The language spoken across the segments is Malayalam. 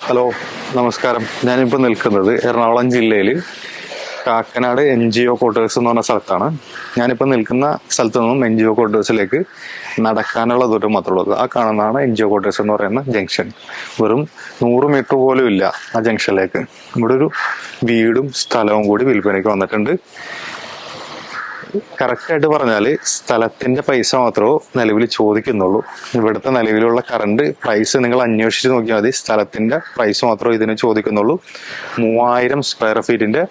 ഹലോ, നമസ്കാരം. ഞാനിപ്പോൾ നിൽക്കുന്നത് എറണാകുളം ജില്ലയിൽ കാക്കനാട് NGO ക്വാർട്ടേഴ്സ് എന്ന് പറഞ്ഞ സ്ഥലത്താണ്. ഞാനിപ്പോൾ നിൽക്കുന്ന സ്ഥലത്ത് നിന്നും NGO ക്വാർട്ടേഴ്സിലേക്ക് നടക്കാനുള്ള ദൂരം മാത്രമേ ഉള്ളൂ. ആ കാണുന്നതാണ് NGO ക്വാർട്ടേഴ്സ് എന്ന് പറയുന്ന ജംഗ്ഷൻ. വെറും 100 മീറ്റർ പോലും ഇല്ല ആ ജംഗ്ഷനിലേക്ക്. ഇവിടെ ഒരു വീടും സ്ഥലവും കൂടി വിൽപ്പനയ്ക്ക് വന്നിട്ടുണ്ട്. കറക്റ്റായിട്ട് പറഞ്ഞാല് സ്ഥലത്തിന്റെ പൈസ മാത്രമേ നിലവിൽ ചോദിക്കുന്നുള്ളൂ. ഇവിടുത്തെ നിലവിലുള്ള കറണ്ട് പ്രൈസ് നിങ്ങൾ അന്വേഷിച്ച് നോക്കിയാൽ മതി. സ്ഥലത്തിന്റെ പ്രൈസ് മാത്രമേ ഇതിന് ചോദിക്കുന്നുള്ളൂ. 3000 സ്ക്വയർ ഫീറ്റിന്റെ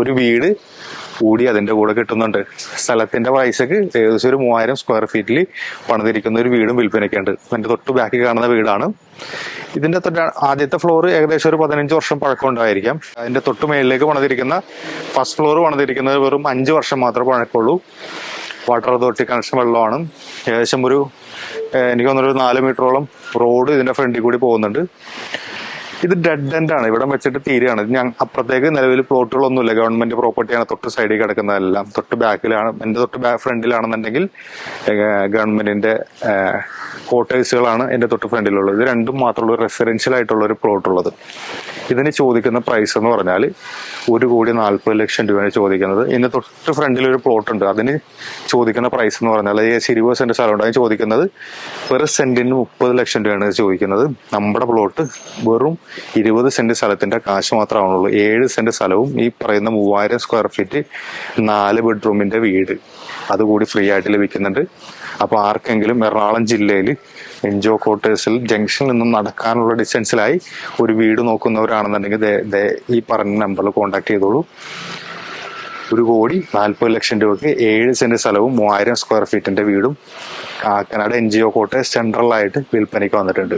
ഒരു വീട് കൂടി അതിന്റെ കൂടെ കിട്ടുന്നുണ്ട്. സ്ഥലത്തിന്റെ പൈസക്ക് ഏകദേശം ഒരു 3000 സ്ക്വയർ ഫീറ്റിൽ പണിതിരിക്കുന്ന ഒരു വീടും വിൽപ്പനയ്ക്കുണ്ട്. എന്റെ തൊട്ട് ബാക്കിൽ കാണുന്ന വീടാണ്. ഇതിന്റെ ആദ്യത്തെ ഫ്ലോർ ഏകദേശം ഒരു 15 വർഷം പഴക്കം ഉണ്ടായിരിക്കാം. അതിന്റെ തൊട്ട് മേളിലേക്ക് പണിതിരിക്കുന്ന ഫസ്റ്റ് ഫ്ലോർ പണിതിരിക്കുന്നത് വെറും 5 വർഷം മാത്രമേ പഴക്കമുള്ളൂ. വാട്ടർ അതോറിറ്റി കണക്ഷൻ വെള്ളമാണ്. ഏകദേശം എനിക്ക് തോന്നുന്നു ഒരു 4 മീറ്ററോളം റോഡ് ഇതിന്റെ ഫ്രണ്ടിൽ കൂടി പോകുന്നുണ്ട്. ഇത് ഡെഡ് എൻഡ് ആണ്. ഇവിടെ വെച്ചിട്ട് തീരെയാണ്. അപ്പുറത്തേക്ക് നിലവിൽ പ്ലോട്ടുകളൊന്നുമില്ല. ഗവൺമെന്റ് പ്രോപ്പർട്ടിയാണ്. തൊട്ട് സൈഡിൽ കിടക്കുന്നതെല്ലാം. തൊട്ട് ബാക്കിലാണ്, എന്റെ തൊട്ട് ഫ്രണ്ടിലാണെന്നുണ്ടെങ്കിൽ ഗവൺമെന്റിന്റെ ക്വാർട്ടേഴ്സുകളാണ് എന്റെ തൊട്ട് ഫ്രണ്ടിലുള്ളത്. ഇത് രണ്ടും മാത്രമുള്ള റെസിഡൻഷ്യൽ ആയിട്ടുള്ള ഒരു പ്ലോട്ട് ഉള്ളത്. ഇതിന് ചോദിക്കുന്ന പ്രൈസ് എന്ന് പറഞ്ഞാൽ 1,40,00,000 രൂപയാണ് ചോദിക്കുന്നത്. ഇതിന് തൊട്ട് ഫ്രണ്ടിൽ ഒരു പ്ലോട്ട് ഉണ്ട്. അതിന് ചോദിക്കുന്ന പ്രൈസ് എന്ന് പറഞ്ഞാൽ 20 സെന്റ് സ്ഥലമുണ്ട്. അതിന് ചോദിക്കുന്നത് പെർ സെന്റിന് 30 ലക്ഷം രൂപയാണ് ചോദിക്കുന്നത്. നമ്മുടെ പ്ലോട്ട് വെറും 20 സെന്റ് സ്ഥലത്തിന്റെ കാശ് മാത്രമാണുള്ളൂ. 7 സെന്റ് സ്ഥലവും ഈ പറയുന്ന 3000 സ്ക്വയർ ഫീറ്റ് 4 ബെഡ്റൂമിന്റെ വീട് അതുകൂടി ഫ്രീ ആയിട്ട് ലഭിക്കുന്നുണ്ട്. അപ്പൊ ആർക്കെങ്കിലും എറണാകുളം ജില്ലയിൽ NGO ക്വാർട്ടേഴ്സിൽ ജംഗ്ഷനിൽ നിന്നും നടക്കാനുള്ള ഡിസ്റ്റൻസിലായി ഒരു വീട് നോക്കുന്നവരാണെന്നുണ്ടെങ്കിൽ ഈ പറഞ്ഞ നമ്പറിൽ കോൺടാക്ട് ചെയ്തോളൂ. 1,40,00,000 രൂപയ്ക്ക് 7 സെന്റ് സ്ഥലവും 3000 സ്ക്വയർ ഫീറ്റിന്റെ വീടും കാക്കനാട് NGO ക്വാർട്ടേഴ്സ് സെൻട്രൽ ആയിട്ട് വിൽപ്പനയ്ക്ക് വന്നിട്ടുണ്ട്.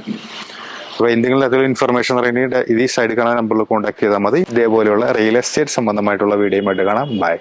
അപ്പൊ എന്തെങ്കിലും തരത്തിലുള്ള ഇൻഫർമേഷൻ അറിയണമെങ്കിൽ ഈ സൈഡിൽ കാണാൻ നമ്പറിൽ കോൺടാക്ട് ചെയ്താൽ മതി. ഇതേപോലെയുള്ള റിയൽ എസ്റ്റേറ്റ് സംബന്ധമായിട്ടുള്ള വീഡിയോയുമായിട്ട് കാണാം. ബൈ.